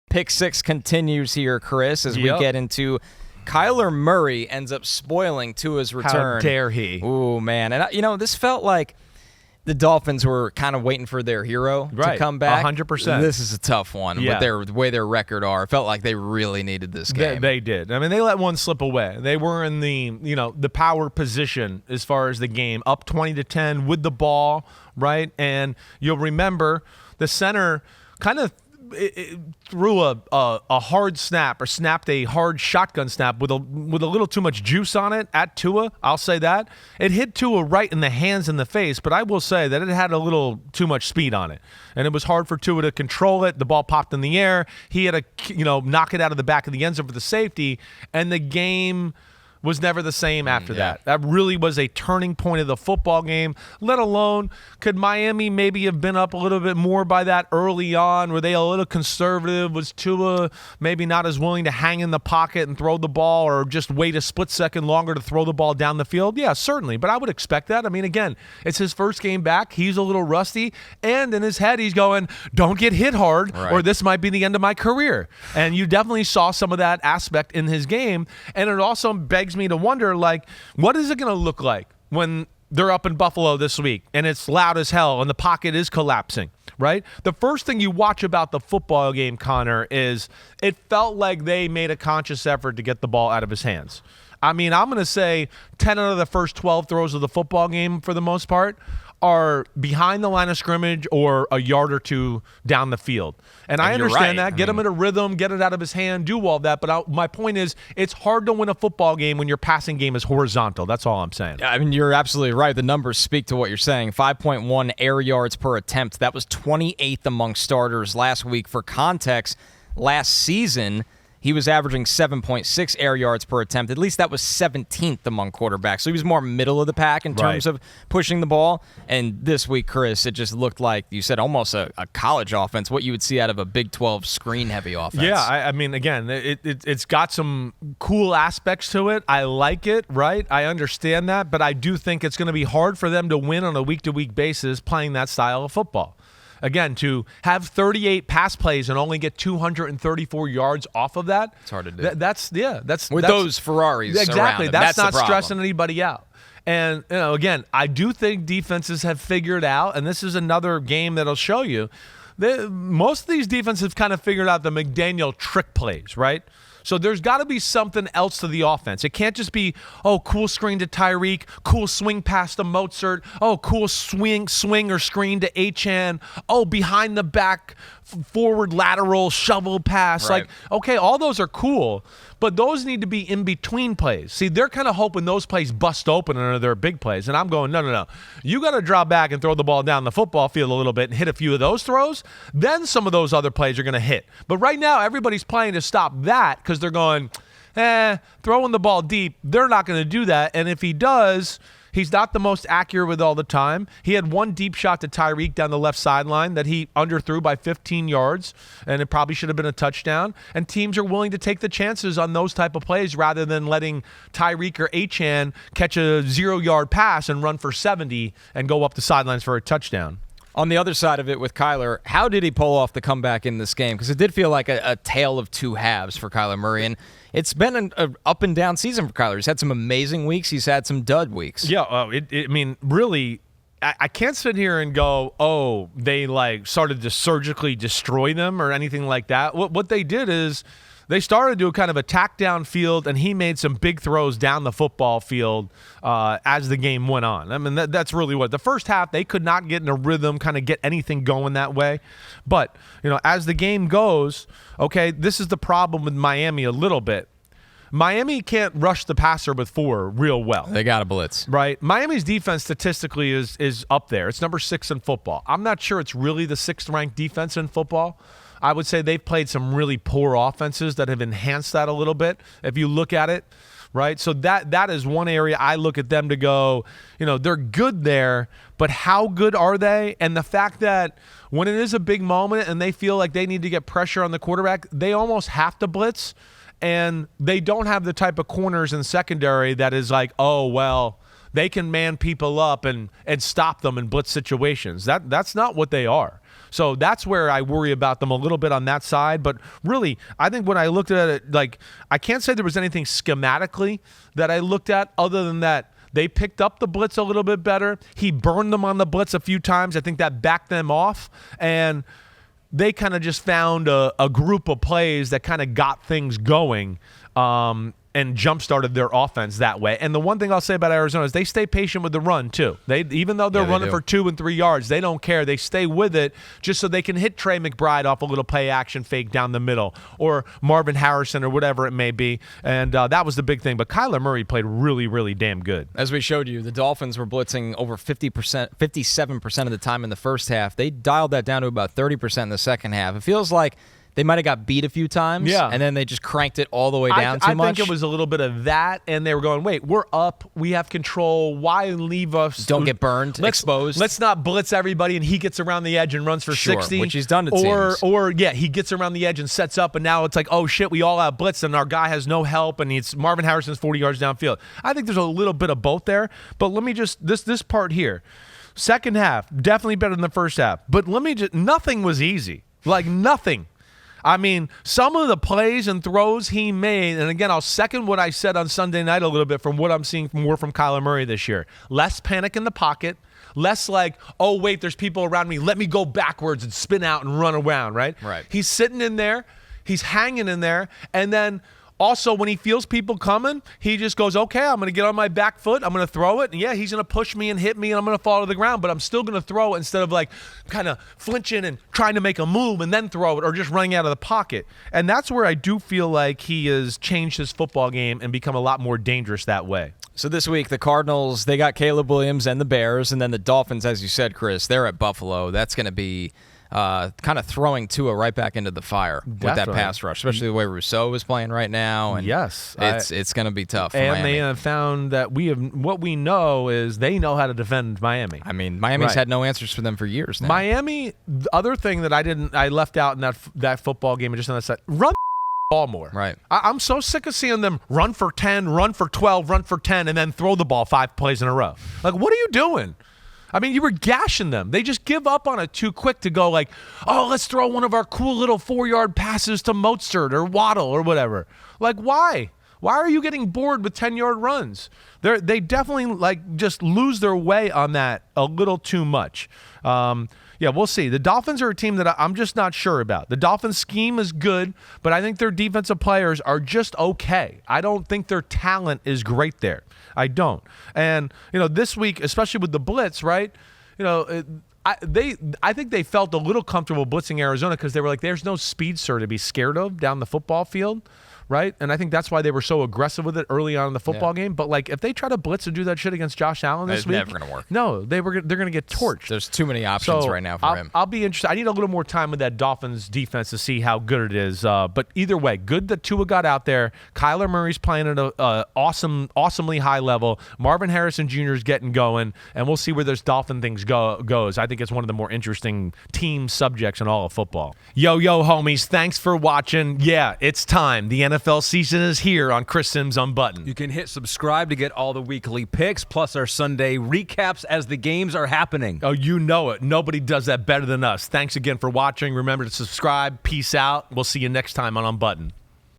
pick six continues here, Chris, as we get into Kyler Murray ends up spoiling Tua's return. How dare he? Ooh, man. And, this felt like the Dolphins were kind of waiting for their hero to come back. 100%. This is a tough one. With the way their record are, it felt like they really needed this game. They did. I mean, they let one slip away. They were in the power position as far as the game, up 20-10 with the ball, right? And you'll remember the center kind of threw a hard snap or snapped a hard shotgun snap with a little too much juice on it at Tua. I'll say that. It hit Tua right in the hands and the face, but I will say that it had a little too much speed on it. And it was hard for Tua to control it. The ball popped in the air. He had to knock it out of the back of the end zone for the safety, and the game was never the same after that. That really was a turning point of the football game, let alone could Miami maybe have been up a little bit more by that early on? Were they a little conservative? Was Tua maybe not as willing to hang in the pocket and throw the ball or just wait a split second longer to throw the ball down the field? Yeah, certainly, but I would expect that. I mean, again, it's his first game back. He's a little rusty, and in his head he's going, don't get hit hard or this might be the end of my career. And you definitely saw some of that aspect in his game, and it also begs me to wonder, what is it going to look like when they're up in Buffalo this week and it's loud as hell and the pocket is collapsing, right? The first thing you watch about the football game, Connor, is it felt like they made a conscious effort to get the ball out of his hands. I mean, I'm going to say 10 out of the first 12 throws of the football game, for the most part, are behind the line of scrimmage or a yard or two down the field. And I understand that. Get him in a rhythm, get it out of his hand, do all that. But my point is, it's hard to win a football game when your passing game is horizontal. That's all I'm saying. I mean, you're absolutely right. The numbers speak to what you're saying. 5.1 air yards per attempt. That was 28th among starters last week. For context, last season, he was averaging 7.6 air yards per attempt. At least that was 17th among quarterbacks. So he was more middle of the pack in terms of pushing the ball. And this week, Chris, it just looked like, you said, almost a college offense, what you would see out of a Big 12 screen-heavy offense. Yeah, I mean, again, it's got some cool aspects to it. I like it, right? I understand that. But I do think it's going to be hard for them to win on a week-to-week basis playing that style of football. Again, to have 38 pass plays and only get 234 yards off of that, it's hard to do. That's those Ferraris exactly. around them. That's not the stressing anybody out. And again, I do think defenses have figured out, and this is another game that'll show you, most of these defenses have kind of figured out the McDaniel trick plays, right? So there's got to be something else to the offense. It can't just be, cool screen to Tyreek, cool swing pass to Mozart, cool swing or screen to Achane, behind the back, forward lateral shovel pass. Right. All those are cool, but those need to be in between plays. See, they're kind of hoping those plays bust open and are their big plays. And I'm going, no. You got to drop back and throw the ball down the football field a little bit and hit a few of those throws. Then some of those other plays are going to hit. But right now, everybody's playing to stop that because they're going, throwing the ball deep. They're not going to do that. And if he does, he's not the most accurate with all the time. He had one deep shot to Tyreek down the left sideline that he underthrew by 15 yards, and it probably should have been a touchdown. And teams are willing to take the chances on those type of plays rather than letting Tyreek or Achane catch a 0-yard pass and run for 70 and go up the sidelines for a touchdown. On the other side of it with Kyler, how did he pull off the comeback in this game? Because it did feel like a tale of two halves for Kyler Murray, and it's been an up and down season for Kyler. He's had some amazing weeks. He's had some dud weeks. Yeah, really, I can't sit here and go, they started to surgically destroy them or anything like that. What they did is they started to kind of attack downfield, and he made some big throws down the football field as the game went on. I mean, that's really what. The first half, they could not get in a rhythm, kind of get anything going that way. But, as the game goes, this is the problem with Miami a little bit. Miami can't rush the passer with 4 real well. They got a blitz. Right. Miami's defense statistically is up there. It's number 6 in football. I'm not sure it's really the 6th-ranked defense in football. I would say they've played some really poor offenses that have enhanced that a little bit, if you look at it, right? So that is one area I look at them to go, they're good there, but how good are they? And the fact that when it is a big moment and they feel like they need to get pressure on the quarterback, they almost have to blitz, and they don't have the type of corners in secondary that is like, they can man people up and stop them in blitz situations. That's not what they are. So that's where I worry about them a little bit on that side. But really, I think when I looked at it, like, I can't say there was anything schematically that I looked at other than that they picked up the blitz a little bit better. He burned them on the blitz a few times. I think that backed them off. And they kind of just found a group of plays that kind of got things going and jump-started their offense that way. And the one thing I'll say about Arizona is they stay patient with the run, too. Even though they're running for 2 and 3 yards, they don't care. They stay with it just so they can hit Trey McBride off a little play-action fake down the middle, or Marvin Harrison, or whatever it may be. And that was the big thing. But Kyler Murray played really, really damn good. As we showed you, the Dolphins were blitzing over 57% of the time in the first half. They dialed that down to about 30% in the second half. It feels like they might have got beat a few times, and then they just cranked it all the way down too much. I think it was a little bit of that, and they were going, wait, we're up. We have control. Why leave us? Don't get burned, exposed. Let's not blitz everybody, and he gets around the edge and runs for 60. Which he's done to teams. Or, he gets around the edge and sets up, and now it's like, oh, shit, we all out blitzed, and our guy has no help, and it's Marvin Harrison's 40 yards downfield. I think there's a little bit of both there, but let me just, this part here. Second half, definitely better than the first half, but nothing was easy. Like, nothing. I mean, some of the plays and throws he made, and again, I'll second what I said on Sunday night a little bit from what I'm seeing more from Kyler Murray this year. Less panic in the pocket, less like, oh, wait, there's people around me. Let me go backwards and spin out and run around, right? Right. He's sitting in there. He's hanging in there. And then also, when he feels people coming, he just goes, okay, I'm going to get on my back foot. I'm going to throw it. And, yeah, he's going to push me and hit me, and I'm going to fall to the ground. But I'm still going to throw it instead of, like, kind of flinching and trying to make a move and then throw it, or just running out of the pocket. And that's where I do feel like he has changed his football game and become a lot more dangerous that way. So this week, the Cardinals, they got Caleb Williams and the Bears. And then the Dolphins, as you said, Chris, they're at Buffalo. That's going to be kind of throwing Tua right back into the fire with that pass rush, especially the way Rousseau is playing right now. And yes, it's going to be tough. And Miami. they have found that what we know is they know how to defend Miami. I mean, Miami's had no answers for them for years now. Miami, the other thing that I left out in that football game, just on that side, run ball more. Right. I'm so sick of seeing them run for 10, run for 12, run for 10, and then throw the ball 5 plays in a row. Like, what are you doing? I mean, you were gashing them. They just give up on it too quick to go like, oh, let's throw one of our cool little 4-yard passes to Mostert or Waddle or whatever. Like, why? Why are you getting bored with 10-yard runs? They definitely, like, just lose their way on that a little too much. Yeah, we'll see. The Dolphins are a team that I'm just not sure about. The Dolphins scheme is good, but I think their defensive players are just okay. I don't think their talent is great there. I don't. And, this week, especially with the blitz, right, I think they felt a little comfortable blitzing Arizona because they were like, there's no speedster to be scared of down the football field. Right? And I think that's why they were so aggressive with it early on in the football game. But, like, if they try to blitz and do that shit against Josh Allen this week, it's never going to work. No, they're going to get torched. There's too many options right now for him. I'll be interested. I need a little more time with that Dolphins defense to see how good it is. But either way, good that Tua got out there. Kyler Murray's playing at an awesomely high level. Marvin Harrison Jr. is getting going. And we'll see where this Dolphin things goes. I think it's one of the more interesting team subjects in all of football. Yo, homies. Thanks for watching. Yeah, it's time. The NFL season is here on Chris Simms Unbuttoned. You can hit subscribe to get all the weekly picks, plus our Sunday recaps as the games are happening. Oh, you know it. Nobody does that better than us. Thanks again for watching. Remember to subscribe. Peace out. We'll see you next time on Unbuttoned.